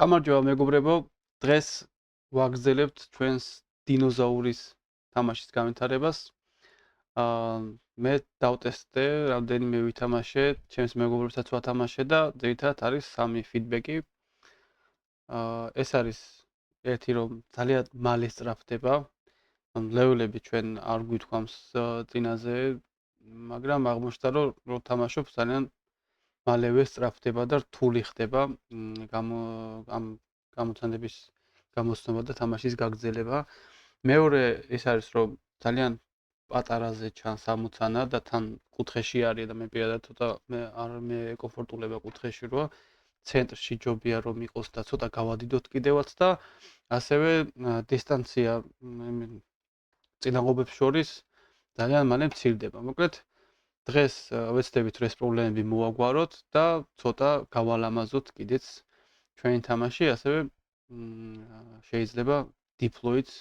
გამარჯობა მეგობრებო, დღეს ვაგრძელებთ ჩვენს დინოზაურის თამაშის განვითარებას. მე დავტესტე, რამდენიმე ვითამაშე, ჩემს მეგობრებსაც ვათამაშე და ძირითადად არის 3 ფიდბექი. ეს არის ერთი, რომ ძალიან მალე სწრაფდება, ლეველები ჩვენ არ გვითქვამს წინაზე, მაგრამ აღმოჩნდა, რომ თამაშობ ძალიან მალევე სწრაფდება და რთული ხდება ამ გამოცანების გამოცნობა და თამაშის გაგრძელება. მეორე ის არის, რომ ძალიან პატარაზე ჩანს ამოცანა და თან კუთხეში არის და მე პირადად ცოტა მე კომფორტულება კუთხეში როა ცენტრში ჯობია რომ იყოს და ცოტა გავადიდოთ კიდევაც და ასევე დისტანცია წინაღობებს შორის ძალიან მალე მცირდება. მოკლედ დღეს ვეცდებით რომ ეს პრობლემები მოვაგვაროთ და ცოტა გავალამაზოთ კიდეც ჩვენი თამაში, ასევე შეიძლება დიფლოიც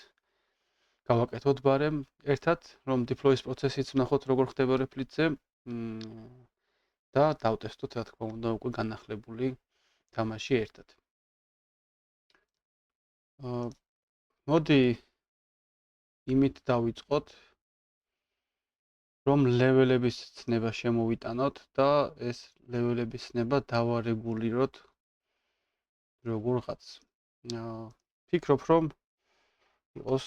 გავაკეთოთ ბარემ ერთად, რომ დიფლოის პროცესიც ვნახოთ როგორ ხდება რეფლიცზე და დავტესტოთ რა თქმა უნდა უკვე განახლებული თამაში ერთად. მოდი იმით დავიწყოთ, რომ ლეველების ცნება შემოვიტანოთ და ეს ლეველების ცნება დავარეგულიროთ როგორღაც. ფიქრობ, რომ იყოს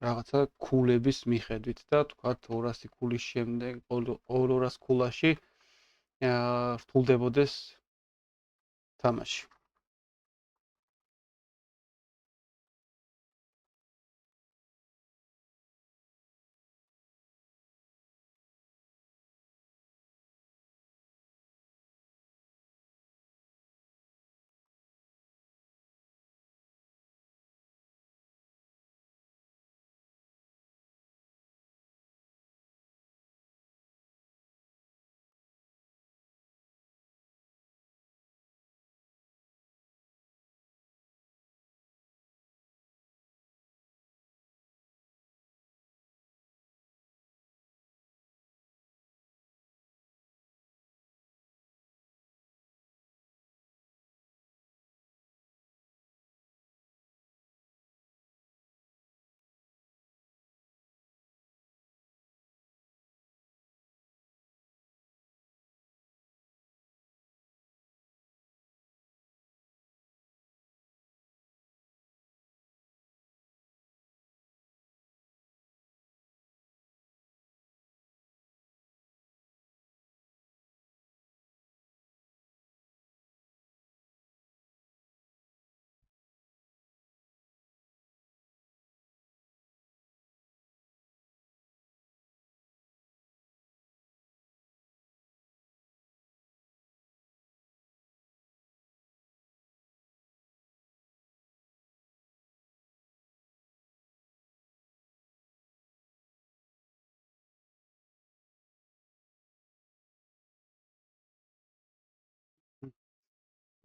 რაღაცა ქულების მიხედვით და თქვათ 200 ქულის შემდეგ 200 ქულაში რთულდებოდეს თამაში.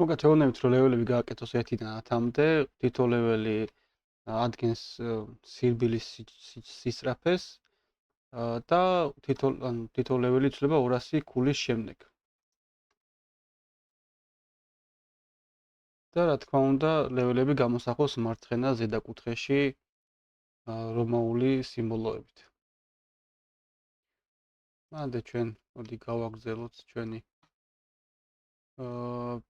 მოგეთ ვეუბნებით რომ ლეველები გააკეთოს 1-დან 10-მდე, თითო ლეველი ადგენს სირბილის სისწრაფეს და თითო ლეველი იცვლება 200 ქულის შემდეგ. და რა თქმა უნდა, ლეველები გამოსახოს მარცხენა ზედა კუთხეში რომაული სიმბოლოებით. მანდა ჩვენ მოდი გავაგრძელოთ ჩვენი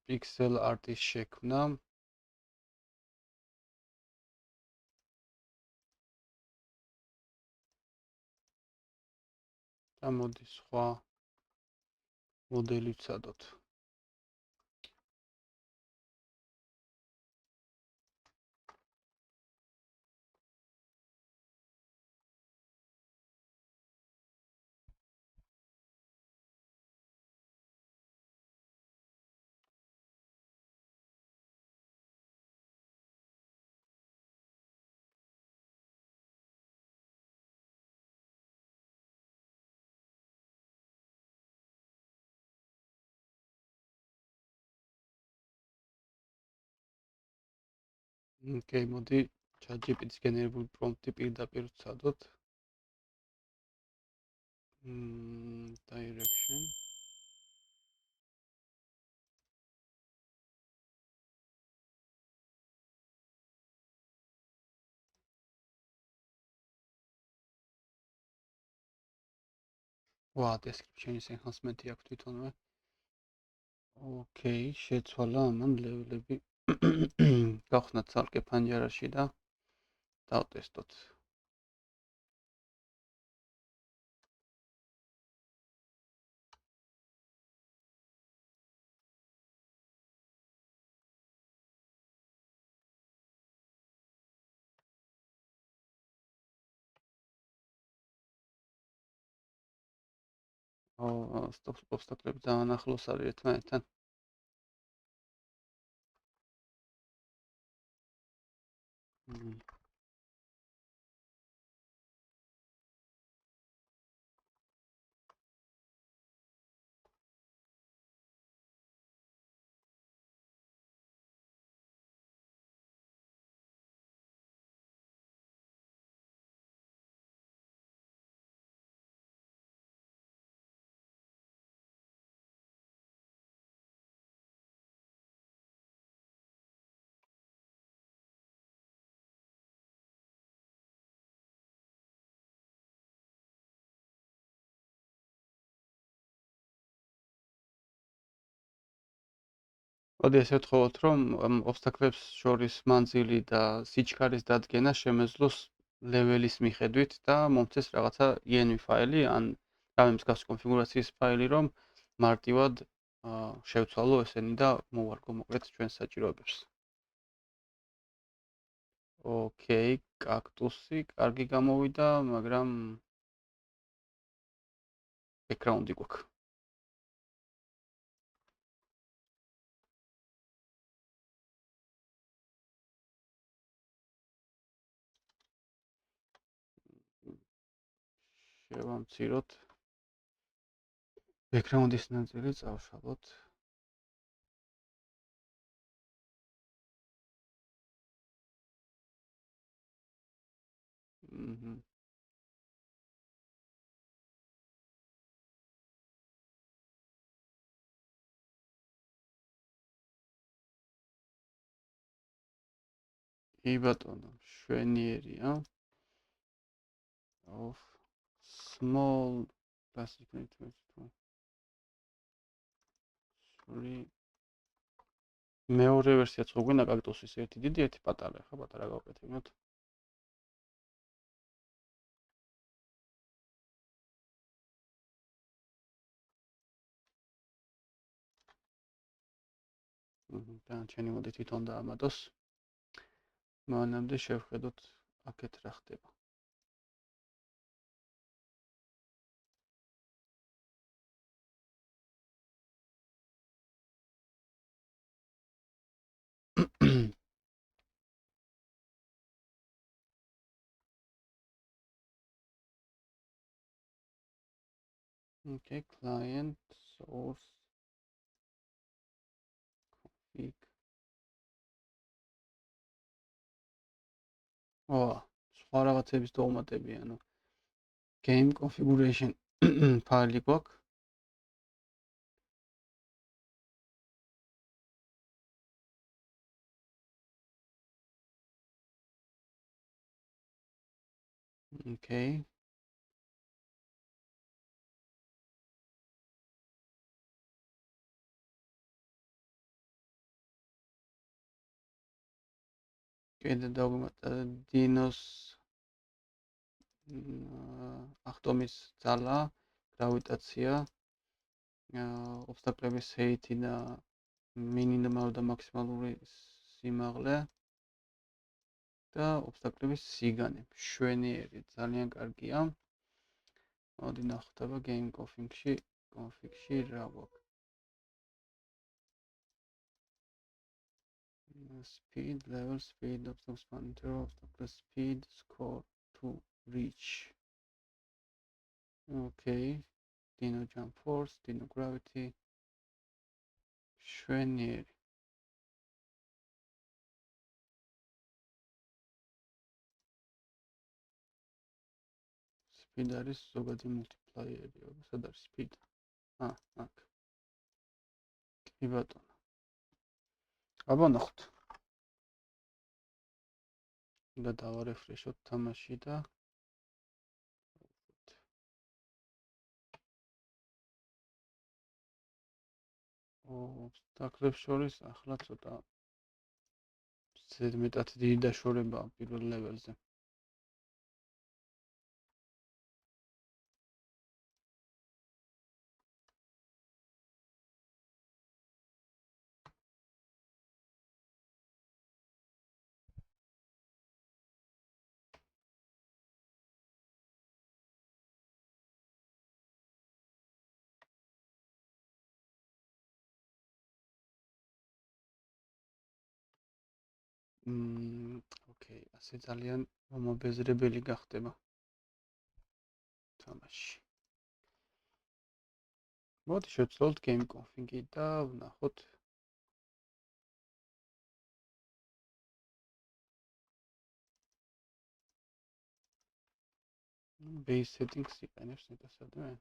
pixel art-ის შექმნა. და მოდი სხვა მოდელი ვცადოთ. Okay, მოდი ChatGPT-ს გენერირებული პრომპტი პირდაპირ ვცადოთ. Direction. ვა, description-ის enhancement-ი აქვს თვითონვე. ოკეი, შეცვალა ამან ლეველები. გავხსნათ ცალკე პანჯარაში და დავტესტოთ. obstacle-ები ძალიან ახლოს არის ერთმანეთთან. მოდი ესე ვთხოვოთ, რომ obstacle-ებს შორის მანძილი და სიჩქარის დადგენა შემეძლოს ლეველის მიხედვით და მომცეს რაღაცა env ფაილი ან რამე მსგავსი კონფიგურაციის ფაილი, რომ მარტივად შევცვალო ესენი და მოვარგო მოკლედ ჩვენს საჭიროებებს. ოკეი, კაქტუსი კარგი გამოვიდა, მაგრამ background-ი გვაქვს. შევამციროთ. background-ის ნაწილი წავშალოთ. კი ბატონო, შვენიერია. of small plastic networks. მეორე ვერსიაც ხო გვინდა კაქტუსის ერთი დიდი, ერთი პატარა, ხა პატარა გავაკეთებინოთ. და ჩვენი მოდი თვითონ დაამატოს. მანამდე შევხედოთ აქეთ რა ხდება. Okay, client source config. სხვა რაღაცების დაუმატები, ანუ game configuration ფაილი გვაქვს. Okay. კიდე დავუმატა dinos ახტომის ძალა, გრავიტაცია, obstacle-ების height და მინიმალური და მაქსიმალური სიმაღლე და obstacle-ების სიგანე. შვენიერი, ძალიან კარგია. მოდი ნახოთ აბა game config-ში რა გვაქვს. Speed, level, speed, obstacle monitor, obstacle speed, score to reach. Okay. Dino jump force, dino gravity. შვენიერი. Speed არის ზოგადი multiplier-ი, სად არის speed? აქ. კი ბატონო. აბა ნახოთ. და დავარეფრეშოთ თამაში და ობსტაკლებს შორის ახლა ცოტა ზედმეტად დიდი დაშორებაა პირველ ლეველზე. ოკეი, ასე ძალიან მომაბეზრებელი გახდება თამაში. მოდი შევცვალოთ game config-ი და ვნახოთ. Base settings იყენებს ნეტასადმე.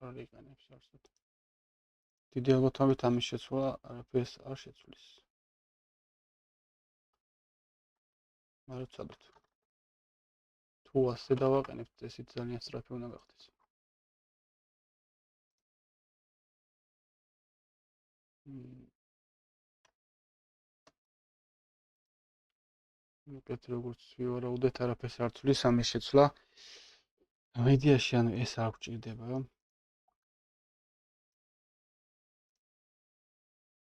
არ იყენებს არსად. დიდი ალბათობით ამის შეცვლა არაფერს არ შეცვლის. მაგრამ ვცადოთ. თუ ასე დავაყენებთ, ესეც ძალიან სწრაფი უნდა გახდეს. უკეთ როგორც ვივარაუდეთ, არაფერს არ ცვლის ამის შეცვლა. მედიაში ანუ ეს არ გვჭირდება.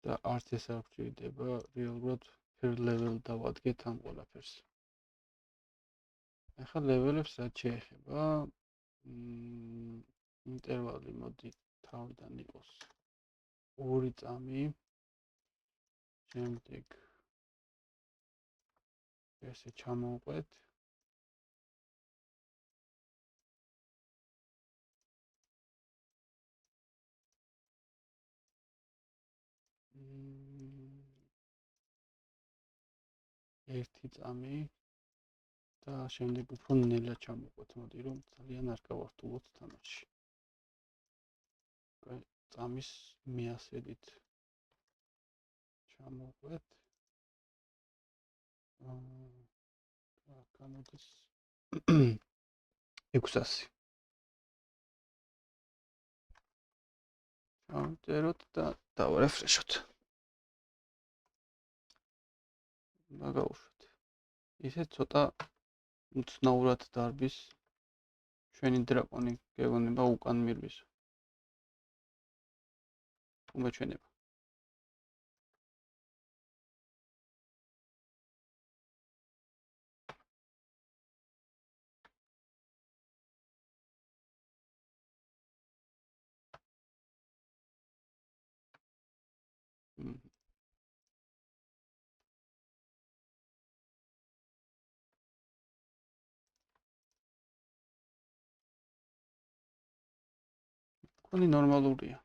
და არც ეს არ გვჭირდება, რეალურად per level დავადგეთ ამ ყველაფერს. ახლა level-ებს რაც შეეხება, ინტერვალი მოდი თავიდან იყოს 2 წამი. შემდეგ ესე ჩამოვყვეთ. ერთი წამი და შემდეგ უფრო ნელა ჩამოვყვეთ, მოდი რომ ძალიან არ გავართულოთ თამაში. წამის მეასედით ჩამოვყვეთ. გამოდის 600. ჩავწეროთ და დავრეფრეშოთ. გავუშვათ. ისე ცოტა უცნაურად დარბის ჩვენი დრაკონი გეგონება უკან მირვის. უმეჩვენება. კონი ნორმალურია.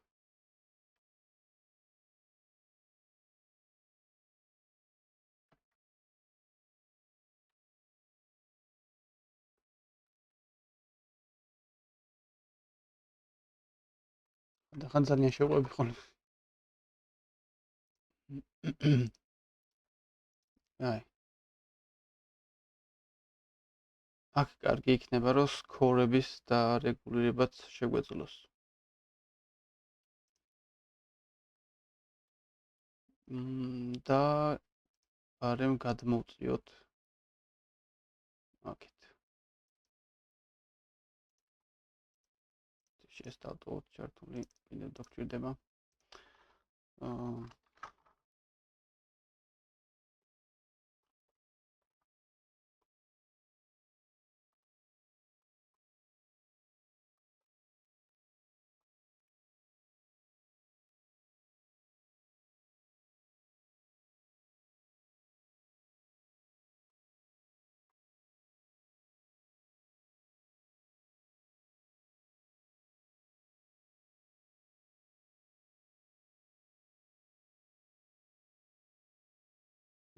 და ხან ძალიან შეყვები ხოლმე. აი. აქ კარგი იქნება, რომ სკორების და რეგულირებაც შეგვეძლოს. და არემ გადმოვწიოთ. აქეთ. შესტავტოთ ჩართული კიდევ დაგჭირდება.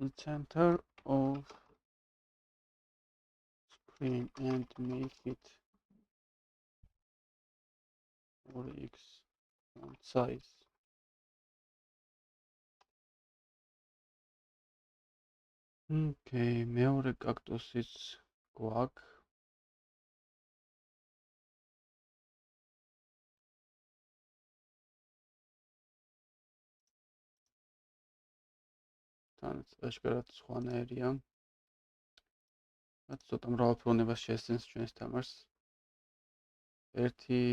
The center of screen and make it 4x font size. ოკეი, მეორე კაქტუსიც გვაქვს. თან აშკარად სხვანაირია. რაც ცოტა მრავალფეროვნებას შესცენს ჩვენს თამაშს. ერთი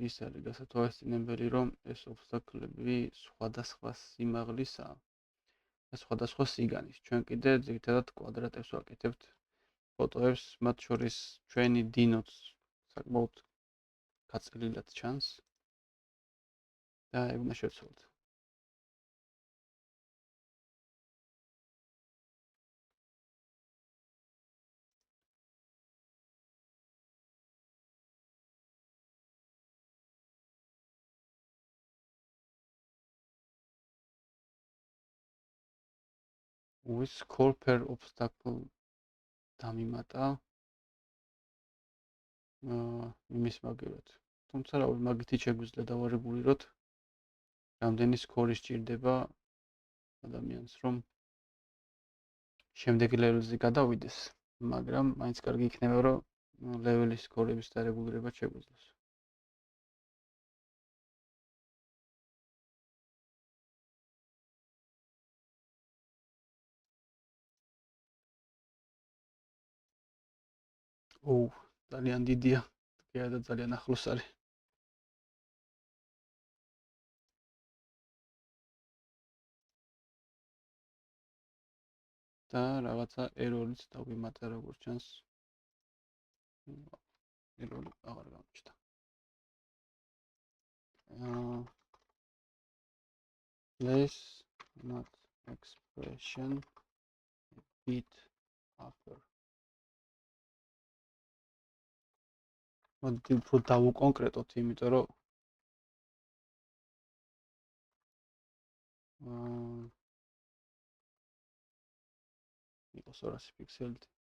ის არის გასათვალისწინებელი, რომ ეს ობსტაკლები სხვადასხვა სიმაღლისაა და სხვადასხვა სიგანის. ჩვენ კიდე ძირითადად კვადრატებს ვაკეთებთ ფოტოებს, მათ შორის ჩვენი დინოც საკმაოდ გაწილილად ჩანს და ეგ უნდა შევცვალოთ. With call per obstacle დამიმატა იმის მაგერად. თუმცა რავი, მაგითი შეგვიძლია დავარეგულიროთ, რამდენი სკორი სჭირდება ადამიანს, რომ შემდეგი ლეველზე გადავიდეს, მაგრამ მაინც კარგი იქნება, რომ ლეველის სკორების დარეგულირება შეგვიძლია. ძალიან დიდია. და ძალიან ახლოს არის. და რაღაცა ერორიც დავიმატა როგორც ჩანს. ერორი აღარ გამოჩნდა. Place not expression bit upper. მოდი უფრო დავუკონკრეტოთ, იმიტომ რომ იყოს 200 პიქსელი.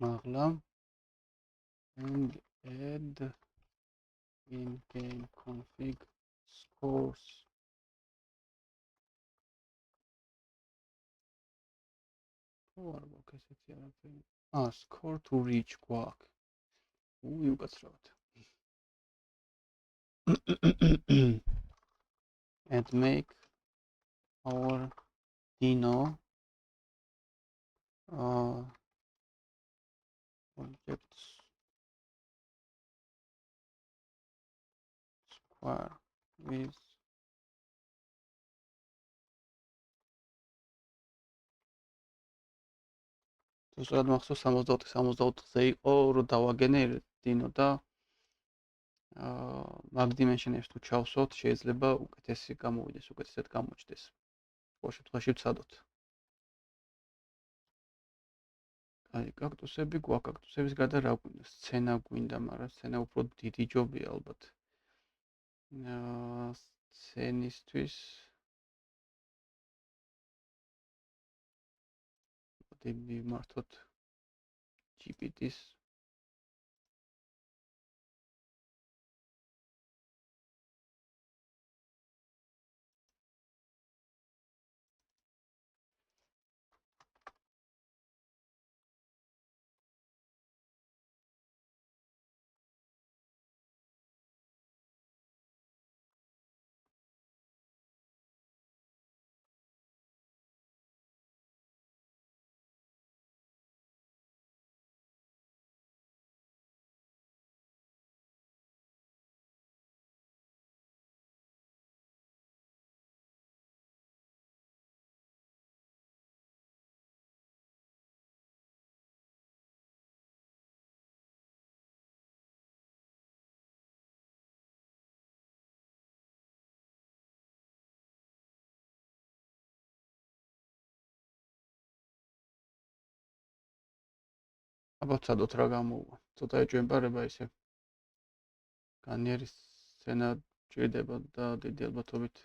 მაღლა and add in game config scores. არ გვაქვს ესეთი არაფერი. Score to reach გვაქვს. უკაცრავად. And make our Dino objects square with ზუსტად მახსოვს 64-ზე იყო რომ დავაგენე Dino და მაგ dimension-ებს თუ ჩავსვათ, შეიძლება უკეთესი გამოვიდეს, უკეთესად გამოჩნდეს. ყოველ შემთხვევაში ვცადოთ. აი, კაქტუსები გვაქვს, კაქტუსების გარდა რა გვინდა? სცენა გვინდა, მაგრამ სცენა უფრო დიდი ჯობია ალბათ. სცენისთვის მივმართოთ GPT-ს. აბა ვცადოთ რა გამოვა. ცოტა ეჭვემპარება ისე. განიერი სცენა ჭირდება და დიდი ალბათობით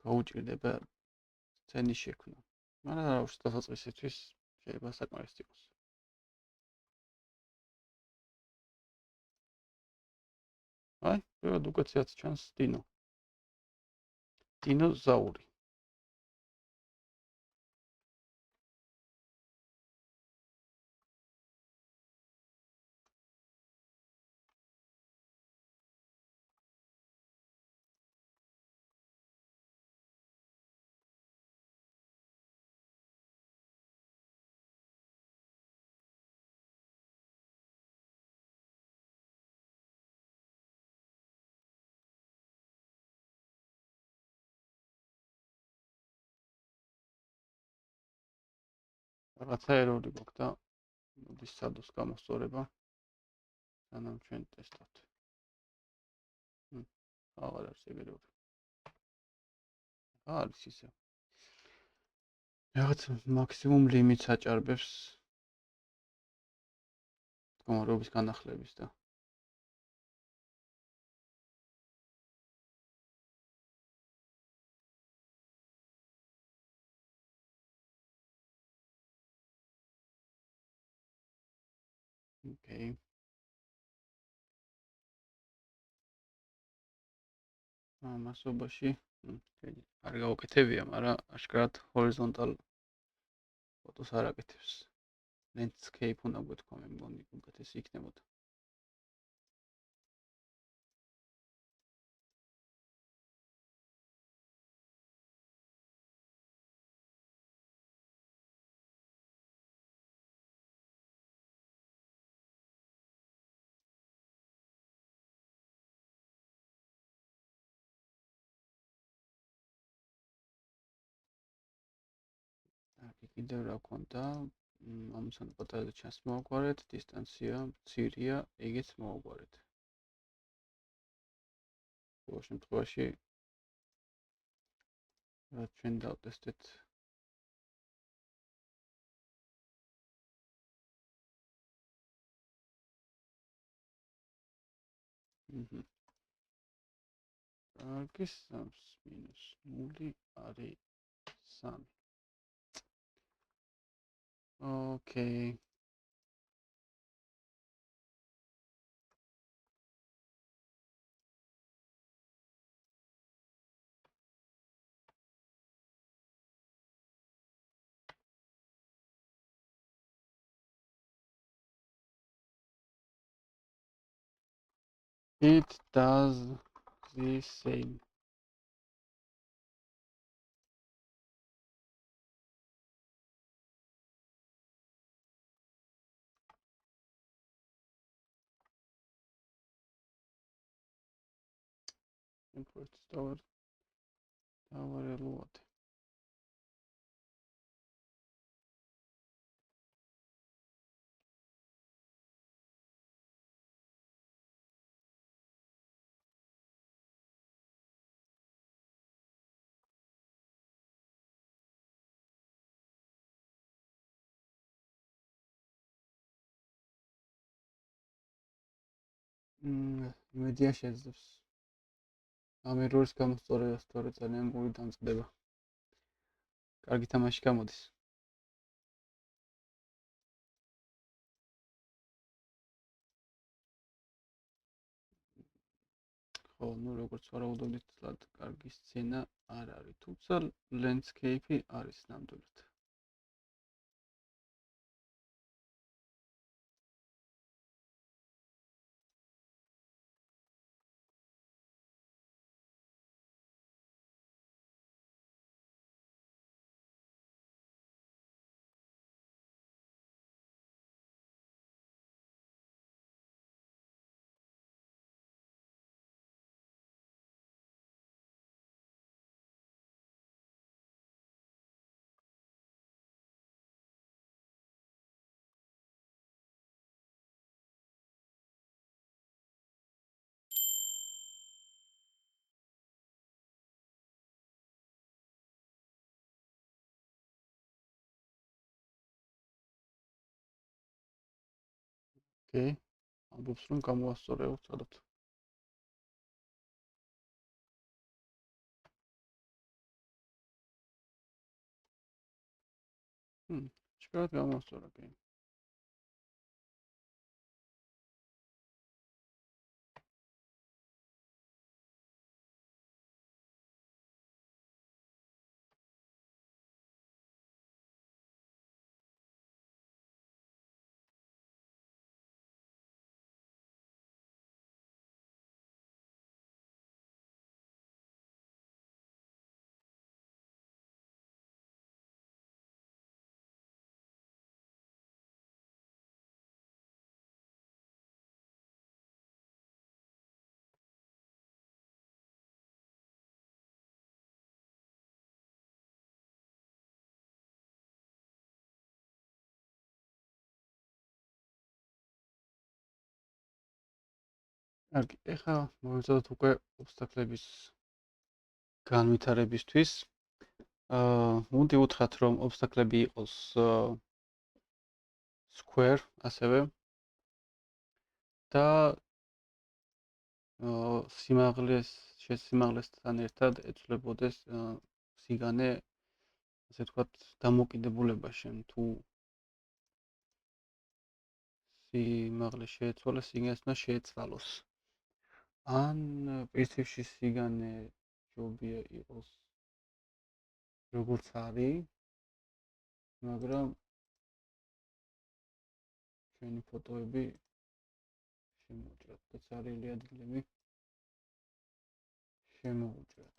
გაუჭირდება სცენის შექმნა. მაგრამ რა ვიცი, დასაწყისისთვის შეიძლება საკმარისი იყოს. აი, პირველად უკეთესად ჩანს Dino. დინოზაური. რაღაცა ერორი გვაქვს და მოდის სადოს გამოსწორება. სანამ ჩვენ ტესტავთ. აღარ არის ეგ ერორი. არის ისე. რაღაც მაქსიმუმ ლიმიტს აჭარბებს მდგომარეობის განახლების და ოკეი. მასობაში არ გავაკეთებია, მაგრამ აშკარად ჰორიზონტალ ფოტოს არ აკეთებს. Landscape უნდა გვეთქვა, მე მგონი უკეთესი იქნებოდა. აქ კიდევ რა ქონდა? ამისგან პატარა ჩანს მოვაგვარეთ, დისტანცია მცირეა, ეგეც მოვაგვარეთ. ყოველ შემთხვევაში რა ჩვენ დავტესტეთ. Argis 3 - 0 არის 3. Okay. It does the same. Import tower load. იმედია შეძლებს. ამ ერორის გამოსწორებას თორე ძალიან გული დამწყდება. კარგი თამაში გამოდის. ხო, ну როგორც ვარაუდობდით, თლად კარგი სცენა არ არის, თუმცა landscape არის ნამდვილად. Okay. ამბობს რომ გამოასწორე უცადოთ. ჭიროთ გამოასწორე, okay. კარგი, ეხლა მოვიწოდოთ უკვე ობსტაკლების განვითარებისთვის. Უნდა უთხრათ, რომ ობსტაკლები იყოს square, ასევე და სიმაღლესთან ერთად ეცვლებოდეს სიგანე, ასე ვთქვათ, დამოკიდებულებაში, თუ სიმაღლე შეეცვალოს, სიგანეს უნდა შეეცვალოს. ან პრინციპში სიგანე ჯობია იყოს როგორც არის, მაგრამ ჩვენი ფოტოები შემოვჭრათ და ცარიელი ადგილები შემოვჭრათ.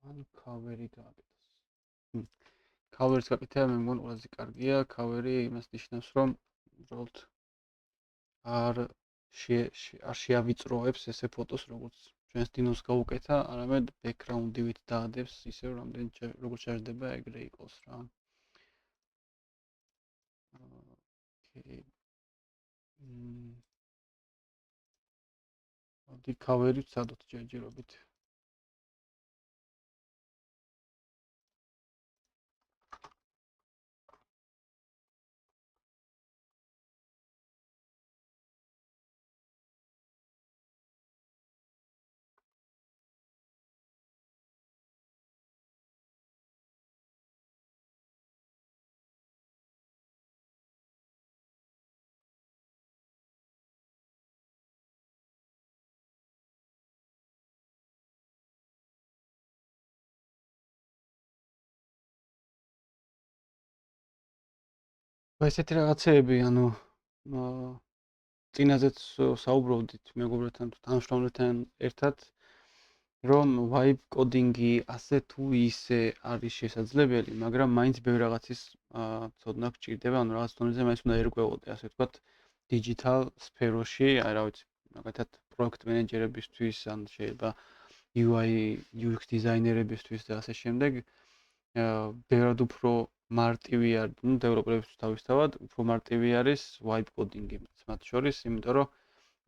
ან cover-ი გააკეთოს. cover-ის გაკეთება მე მგონი ყველაზე კარგია. cover-ი იმას ნიშნავს, რომ უბრალოდ არ შეავიწროებს ესე ფოტოს, როგორც ჩვენს დინოს გაუკეთა, არამედ background-ივით დაადებს ისე, როგორც შეждდება ეგრე იყოს რა. ოკეი. მოდი cover-ი ვცადოთ ჯერჯერობით. ესეთი რაღაცეები, ანუ წინაზეც საუბრობდით მეგობრებთან თუ თანამშრომლებთან ერთად, რომ vibe coding-ი ასე თუ ისე არის შესაძლებელი, მაგრამ მაინც ბევრ რაღაცის ცოდნა გჭირდება, ანუ რაღაც დონეზე მაინც უნდა ერკვეოდე, ასე ვთქვათ, digital სფეროში, რა ვიცი, მაგათად პროექტ მენეჯერებისთვის, ან შეიძლება UI UX დიზაინერებისთვის და ასე შემდეგ. ბევრად უფრო მარტივი არის, ну, დეველოპერებისთვის თავისთავად, უფრო მარტივი არის vibe coding-ი მათ შორის, იმიტომ რომ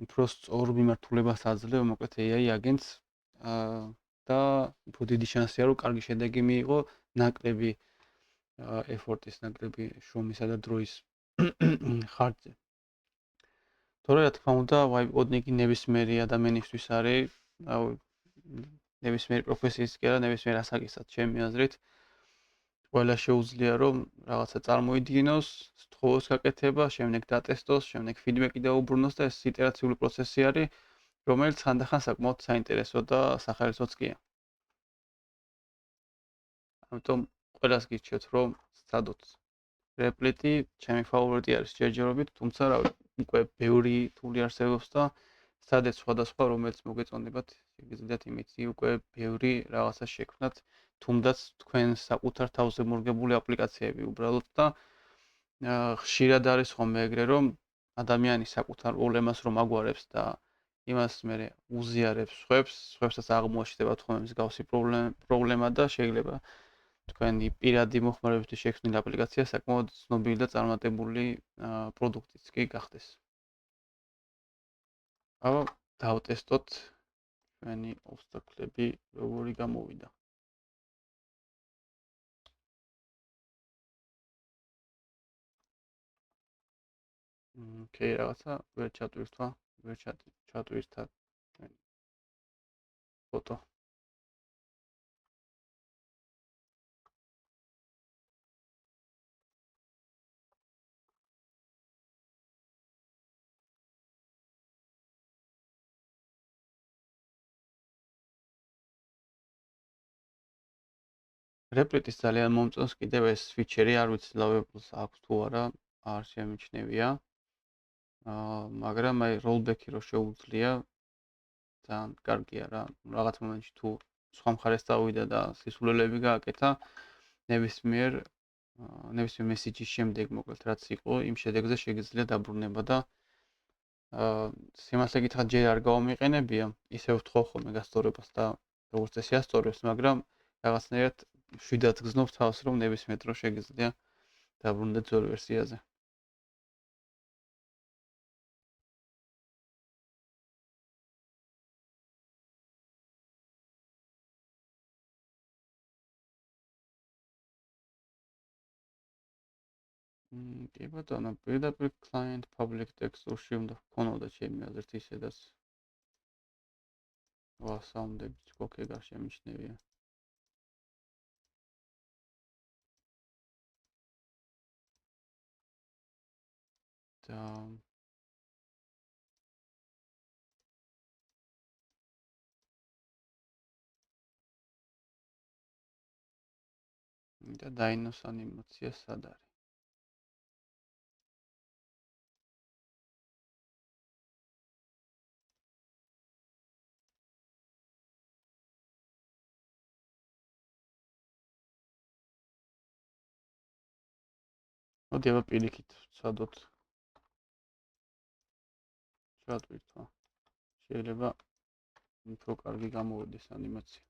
უფრო სწორ მიმართულებას აძლევ მოკლედ AI აგენტს და უფრო დიდი შანსია, რომ კარგი შედეგი მიიღო, ნაკლები effort-ის, ნაკლები შრომისა და დროის ხარჯზე. თორე რა თქმა უნდა, vibe coding-ი ნებისმიერი ადამიანისთვის არის, ნებისმიერი პროფესიის კი არა, ნებისმიერ ასაკისად, ჩემი აზრით. ყველა შეუძლია რომ რაღაცა წარმოიდგინოს, სთხოვოს გაკეთება, შემდეგ დატესტოს, შემდეგ ფიდბექი დაუბრუნოს და ეს იტერაციული პროცესი არის, რომელიც ხანდახან საკმაოდ საინტერესო და სახალისოც კი. ამიტომ ყველას გირჩევთ რომ სცადოთ რეპლიტი, ჩემი ფავორიტი არის ჯერჯერობით, თუმცა რა უკვე ბევრი თული არსებობს და სადაც სხვადასხვა რომელიც მოგეწონებათ, შეგიძლიათ იმით უკვე ბევრი რაღაცა შექმნათ. თუნდაც თქვენ საკუთარ თავზე მორგებული აპლიკაციები უბრალოდ და ხშირად არის ხოლმე ეგრე რომ ადამიანი საკუთარ პრობლემას რომ აგვარებს და იმას მე უზიარებს სხვებსაც აღმოაჩნდება თქვენ მსგავსი პრობლემა და შეიძლება თქვენი პირადი მოხმარებისთვის შექმნილი აპლიკაცია საკმაოდ ცნობილი და წარმატებული პროდუქტიც კი გახდეს. აბა დავტესტოთ ჩვენი ობსტაკლები როგორი გამოვიდა. ოკეი, რაღაცა ვერ ჩატვირთვა, ვერ ჩატვირთა ფოტო. რეპლიტის ძალიან მომწონს კიდევ ეს ფიჩერი, არ ვიცი ლავებულს აქვს თუ არა, არ შემიჩნევია. მაგრამ აი როლბექი რო შეუძლია ძალიან კარგია რა. რაღაც მომენტში თუ სხვა მხარეს წავიდა და სისულელები გააკეთა, ნებისმიერ მესიჯის შემდეგ მოკლედ რაც იყო, იმ შედეგზე შეგიძლია დაბრუნება და სიმართლე გითხრათ ჯერ არ გავამიყენებია, ისევ ვთხოვ ხოლმე გასწორებას და როგორც წესი ასწორებს, მაგრამ რაღაცნაირად შვიდად გზნობს თავს, რომ ნებისმიერ დროს შეგიძლია დაბრუნდეთ ძველ ვერსიაზე. კი ბატონო, პირდაპირ client public text-ში უნდა გქონოდა ჩემი აზრით ისედაც. ვასაუნდებით კოკე გარშემიჩნევია. და დაინოს ანიმაცია სად არის? მოდი აბა პირიქით ვცადოთ. ჩატვირთვა. შეიძლება უფრო კარგი გამოვიდეს ანიმაცია.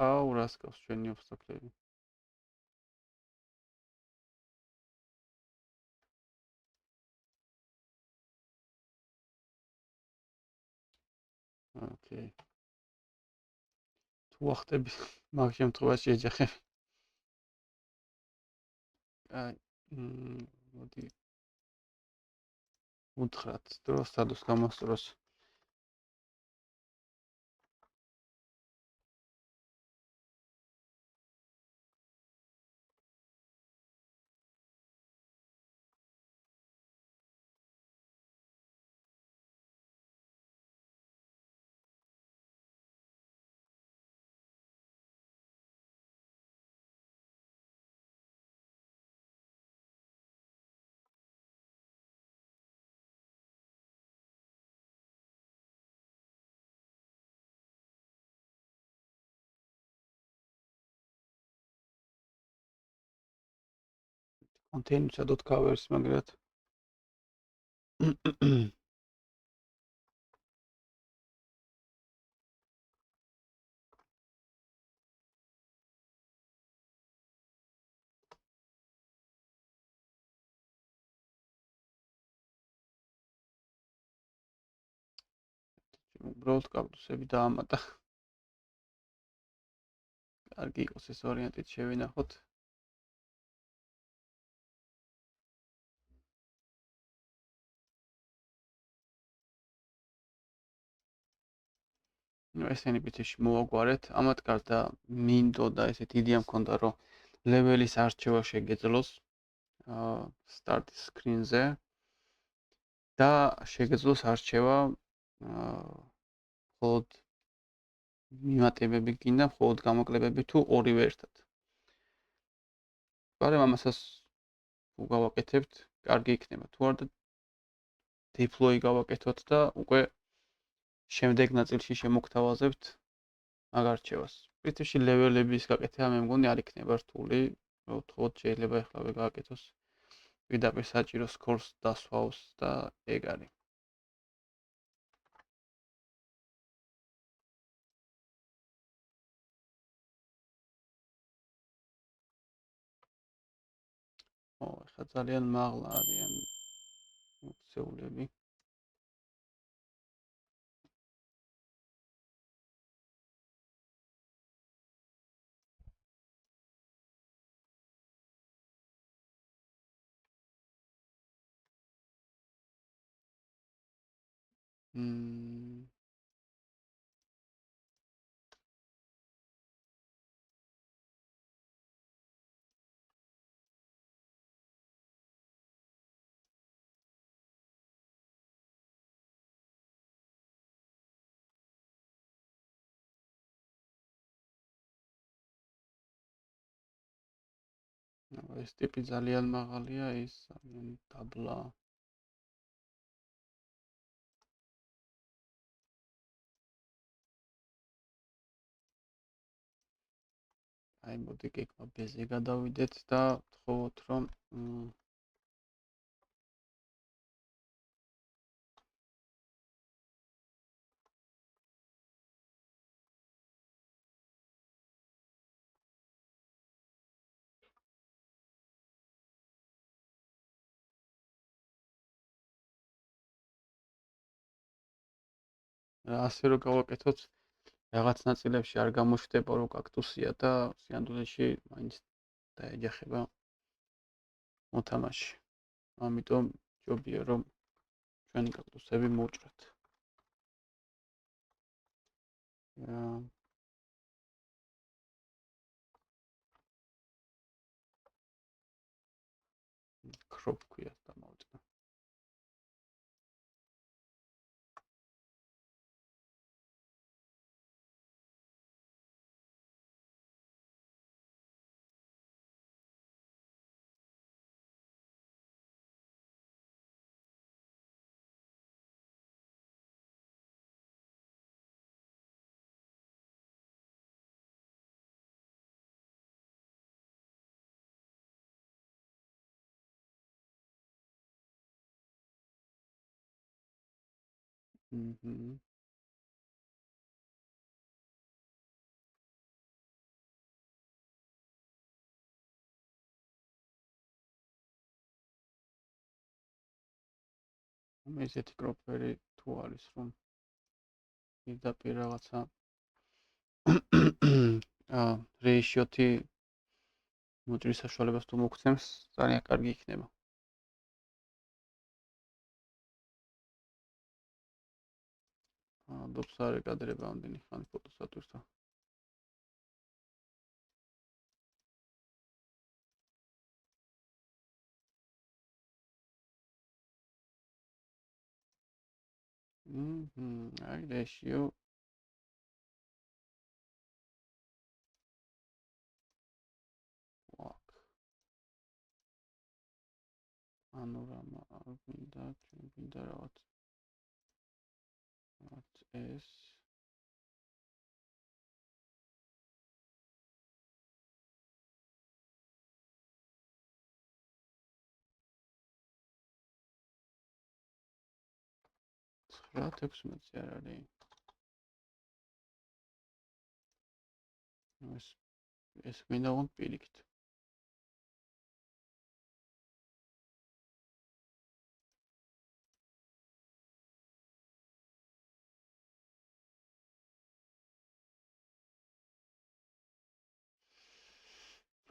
აუ, რას გავს ჩვენი ოფსტაკლები? ოკეი. თუ ახტები მაგ შემთხვევაში ეჯახები. აი, მოდი უთხრათ დროს სადოს გამოსწროს. კონტეინერი ვცადოთ cover-ს მაგრად. უბრალოდ კაქტუსები დაამატა. კარგი იყოს ეს ვარიანტით შევინახოთ. ესენი ბითში მოვაგვარეთ. ამათ გარდა მინდოდა ესეთ იდეა მქონდა, რომ ლეველის არჩევა შეგეძლოს start screen-ზე და შეგეძლოს არჩევა მხოლოდ მიმატებები გინდა, მხოლოდ გამოკლებები თუ ორივე ერთად. მაგრამ ამასაც გავაკეთებთ, კარგი იქნება. თუ არა deploy გავაკეთოთ და უკვე შემდეგ ნაწილში შემოგთავაზებთ მაგ არჩევას. პრინციპში ლეველების გაკეთება მე მგონი არ იქნება რთული, უთხოთ შეიძლება ეხლავე გააკეთოს. პირდაპირ საჭირო სკორს დასვავს და ეგ არის. ეხლა ძალიან მაღლა არიან მოქცეულები. ეს ტიპი ძალიან მაღალია, ის ძალიან დაბლა. აი მოდი გეკმა ბეზე გადავიდეთ და ვთხოვოთ რომ ასე რომ გავაკეთოთ, რაღაც ნაწილებში არ გამოჩნდება რომ კაქტუსია და სინამდვილეში მაინც დაეჯახება მოთამაშე. ამიტომ ჯობია რომ ჩვენი კაქტუსები მოვჭრათ. crop ქვია დამოვწნა. ესეთი კროპერი თუ არის რომ პირდაპირ რაღაცა რეიშიოთი მოჭრის საშუალებას თუ მოგცემს, ძალიან კარგი იქნება. დობს არ ეკადრება ამდენი ხანი ფოტოსატურსა. აი რეიშიო პანორამა არ გვინდა, ჩვენ გვინდა რაღაც ეს რა 16 არ არის. ეს გვინდა უგონ პირიქით.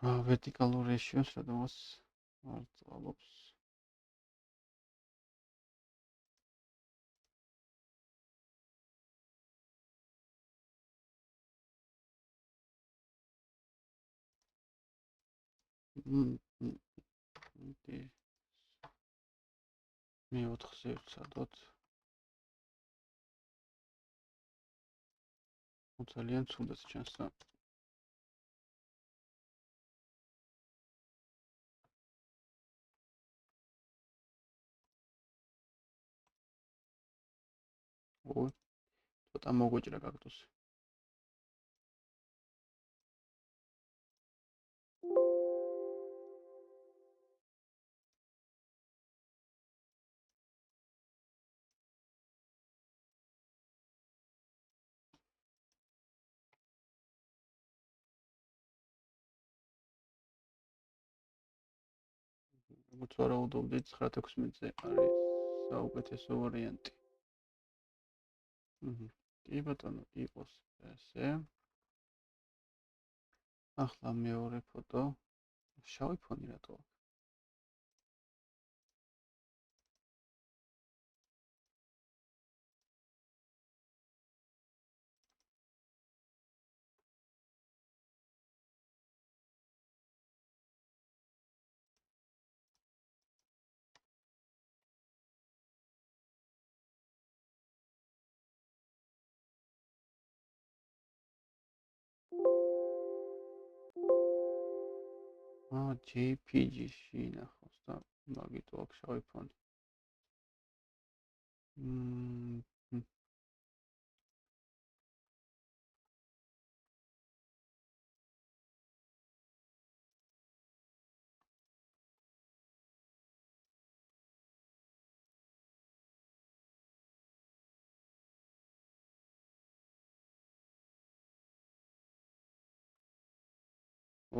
vertical ratios სადაც არ წვალობს. მე 4-ზე ვცადოთ. ძალიან ცუდად ჩანს და ცოტა მოგვეჭრა კაქტუსი. როგორც ვარაუდობდით 9-16-ზე არის საუკეთესო ვარიანტი. კი ბატონო, იყოს ესე. ახლა მეორე ფოტო. შავი ფონი რატო აქვს? JPG-ში ნახავს და მაგიტო აქვს შავი ფონი.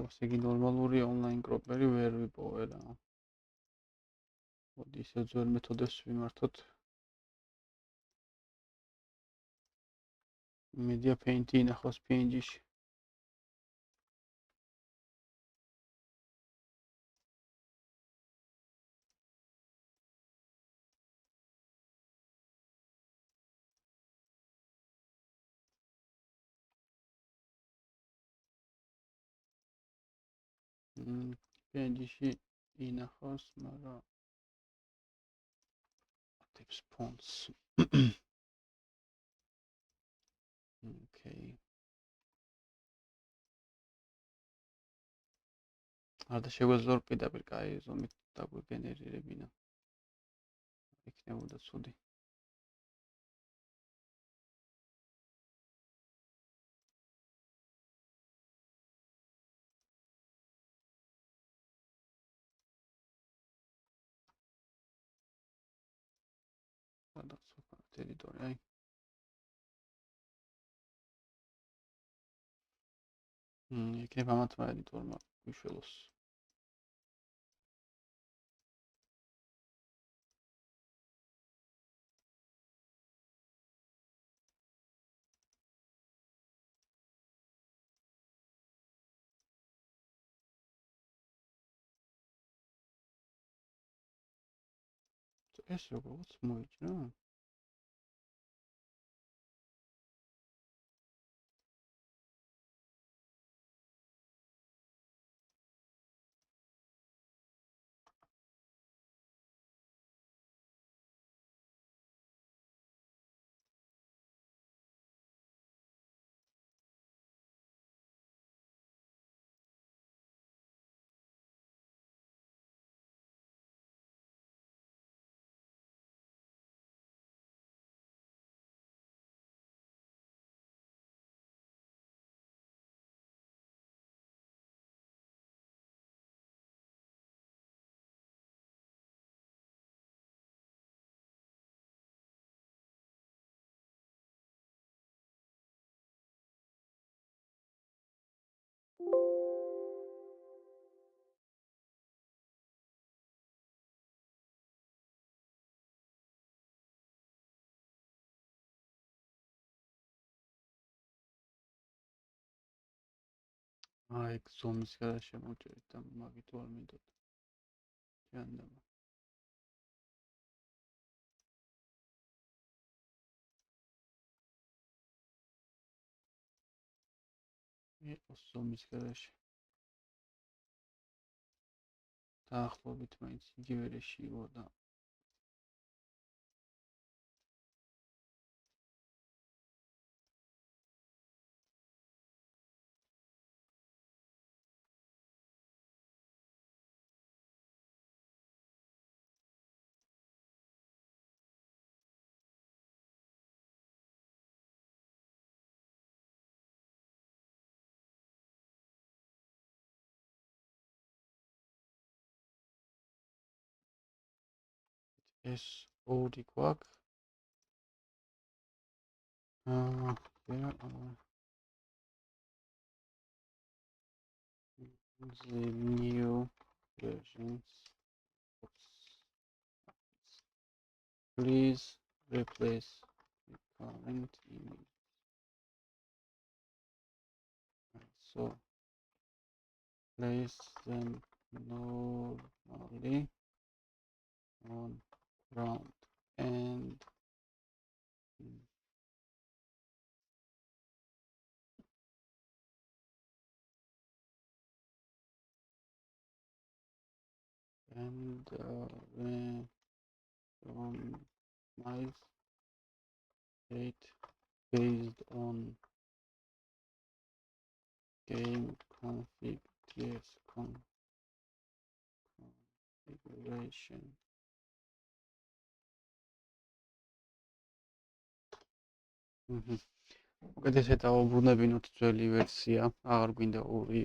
ესე იგი ნორმალური ონლაინ კროპერი ვერ ვიპოვე რა. მოდი ისე ძველ მეთოდებს ვიმართოთ. media paint-ი ინახავს PNG-ში. PNG-ში ინახავს, მაგრამ ატებს fonts. Okay. არდა შეგვეძლო პირდაპირ კაი ზომით დაგვიგენერირებინა. იქნებოდა ცუდი. სადაც ვქონთ ედიტორი, აი. იქნებ ამათმა ედიტორმა გვიშველოს. ეს როგორც მოიჭრა? აი, ზომის გადას შემოვჭერეთ და მაგით ვარ მინდოდა. ჯანდამა. იყოს ზომის გადაში. დაახლოებით მაინც იგივე რეში იყო და ეს ორი გვაქვს. The new versions. Please replace the current image. So place them normally on ground and randomize it based on game configuration. უკეთესად დავუბრუნებინოთ ძველი ვერსია, აღარ გვინდა ორი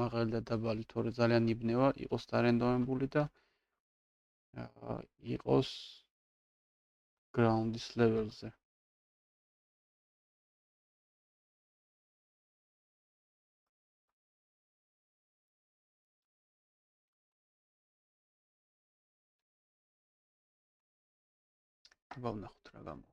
მაღალი და დაბალი, თორე ძალიან იბნევა, იყოს დარენდომებული და იყოს ground-ის level-ზე. ვნახოთ რა გამოვა.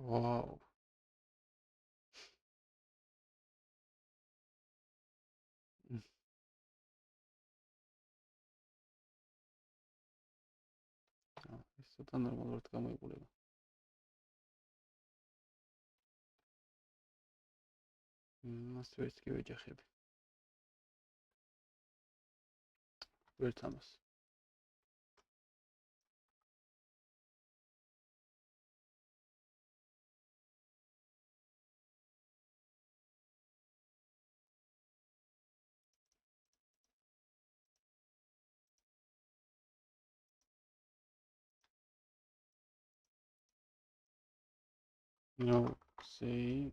ვაუ. ეს ცოტა ნორმალურად გამოიყურება. ასე ვერც კი ვეჯახები. ვერც ამას. No, say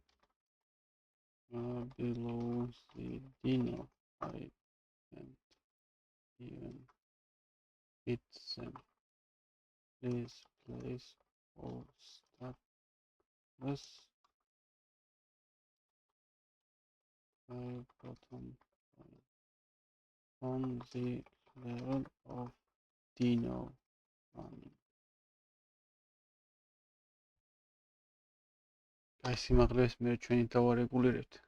below the dino. I can't even hit them. Please place all status button on the level of dino running. აი სიმაღლეს მე ჩვენი დავარეგულირებთ.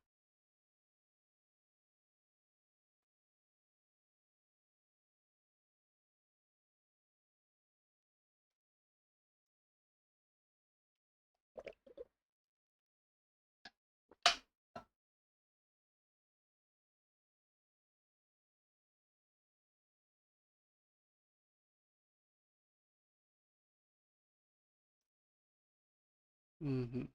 Mhm.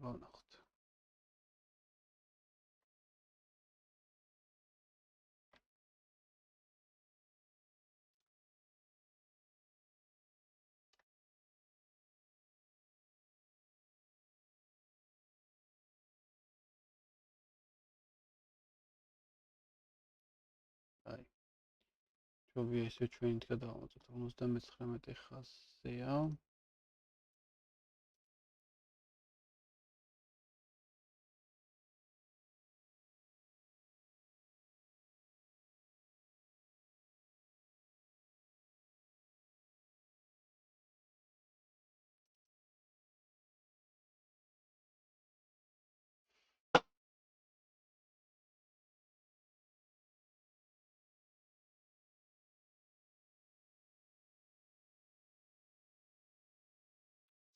ვნახოთ. აი. ჯობია ესე ჩვენი გადავამოწოთ 59 ხაზია.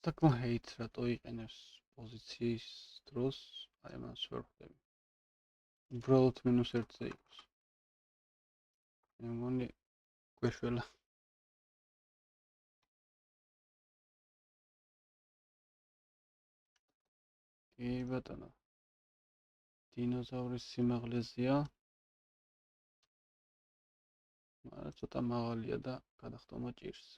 საკმაოდ რატო იყენებს პოზიციის დროს, აი ამას ვერ ხვდები. უბრალოდ -1-ზე იყოს. მე მგონი გვეშველა. კი ბატონო. დინოზავრის სიმაღლეზეა. მაგრამ ცოტა მაღალია და გადახტომა ჭირს.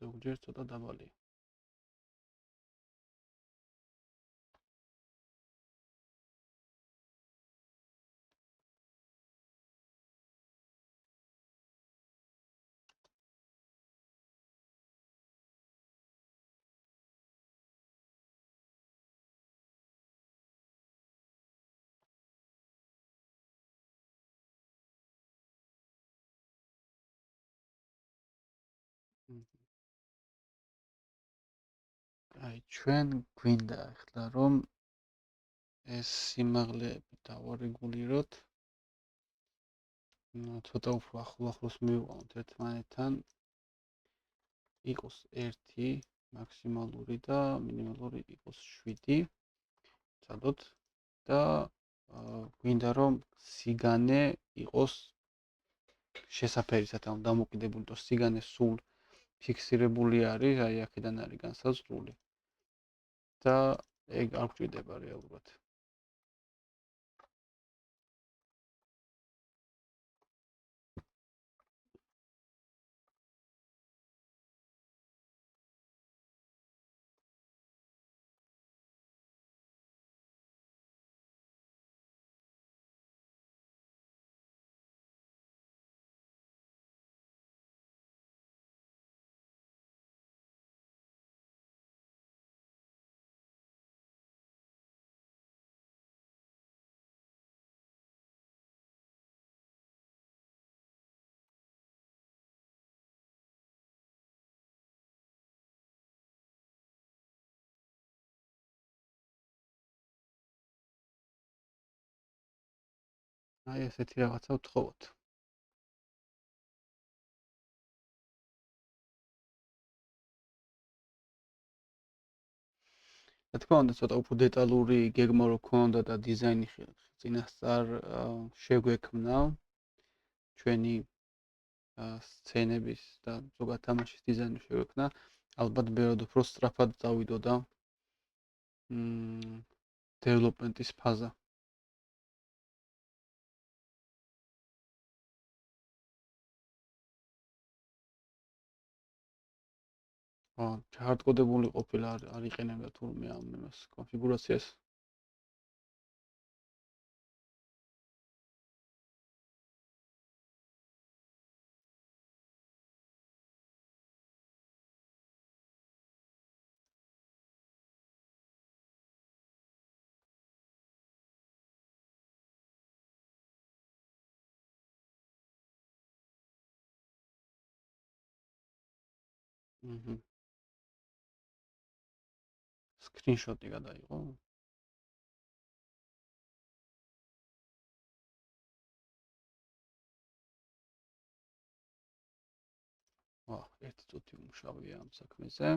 ზოგჯერ ცოტა დაბალია. აი ჩვენ გვინდა ახლა რომ ეს სიმაღლეები დავარეგულიროთ. ცოტა უფრო ახლოს მივიყვანოთ ერთმანეთთან. იყოს 1 მაქსიმალური და მინიმალური იყოს 7. წადოთ და გვინდა რომ სიგანე იყოს შესაფერისად, ანუ დამოკიდებული იყოს სიგანე სულ ფიქსირებული არის, აი აქედან არის განსაზღვრული. და ეგ არ გვჭირდება რეალურად. აი ესეთი რაღაცა ვთხოვოთ. რა თქმა უნდა, ცოტა უფრო დეტალური გეგმა რო ქონდა და დიზაინი წინასწარ შეგვექმნა ჩვენი სცენების და ზოგადად თამაშის დიზაინი შეგვექმნა, ალბათ ბევრად უფრო სწრაფად წავიდოდა დეველოპმენტის ფაზა. ჩაარდკოდებული ყოფილა არ იყენებდა თურმე ამ იმას კონფიგურაციას. სკრინშოტი გადაიღო? ერთი წუთი უმუშავია ამ საქმეზე.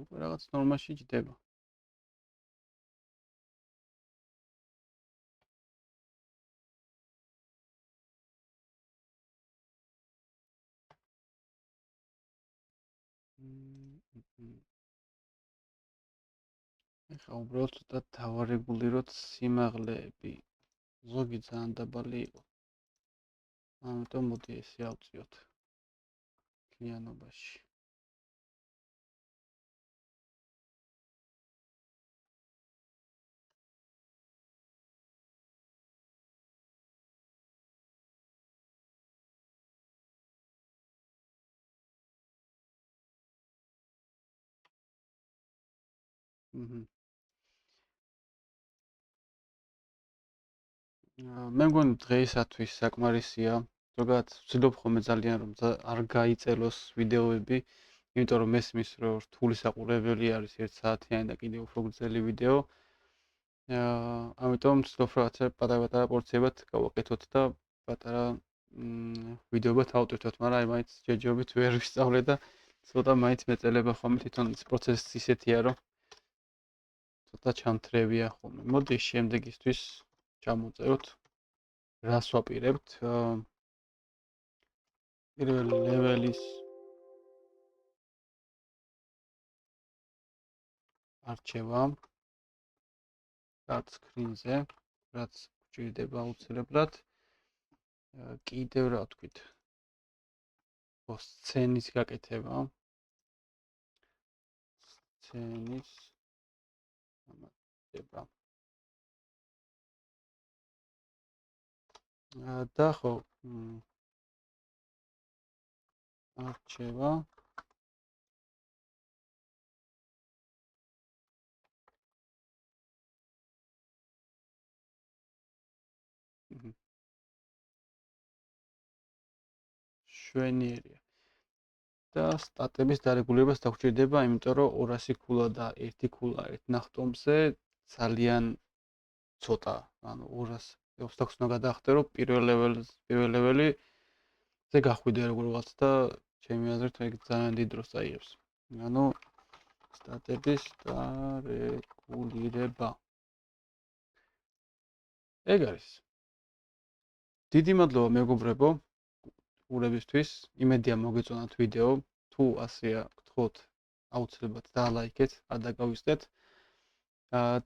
უკვე რაღაც ნორმაში ჯდება. ეხლა უბრალოდ ცოტა დავარეგულიროთ სიმაღლეები. ზოგი ძალიან დაბალი იყო. ამიტომ მოდი ესე ავწიოთ მთლიანობაში. მე მგონი დღეისათვის საკმარისია. ზოგადად ვცდილობ ხოლმე ძალიან რომ არ გაიწელოს ვიდეოები, იმიტომ რომ მესმის რომ რთული საყურებელი არის 1 საათიანი და კიდევ უფრო გრძელი ვიდეო. ამიტომ ვცდილობ რაღაცა პატარ-პატარა პორციებად გავაკეთოთ და პატარა ვიდეოებად ავტვირთოთ, მაგრამ აი მაინც ჯერჯერობით ვერ ვისწავლე და ცოტა მაინც მეწელება ხოლმე თვითონ ის პროცესი ისეთია რომ ცოტა ჩამთრევია ხოლმე. მოდი შემდეგისთვის ჩამოწეროთ. რას ვაპირებთ? პირველი ლეველის არჩევა. რაც სკრინზე, რაც გვჭირდება აუცილებლად. კიდევ რა ვთქვით? სცენის გაკეთება. სცენის ამატება. და ხო არჩევა შვენიერია და სტატების დარეგულირებას დაგჭირდება, იმიტომ რომ 200 ქულა და 1 ქულა ერთ ნახტომზე ძალიან ცოტა, ანუ 226 უნდა გადაახტე, რომ პირველ ლეველზე გახვიდე როგორღაც და ჩემი აზრით ეგ ძალიან დიდ დროს აიღებს. ანუ სტატების დარეგულირება. ეგ არის. დიდი მადლობა მეგობრებო ურებისთვის. იმედია მოგეწონათ ვიდეო. თუ ასეა, გთხოვთ აუცილებლად დალაიქეთ, არ დაგავიწყდეთ.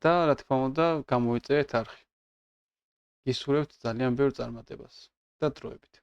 და რა თქმა უნდა, გამოიწერეთ არხი. გისურვებთ ძალიან ბევრ წარმატებას და დროებით.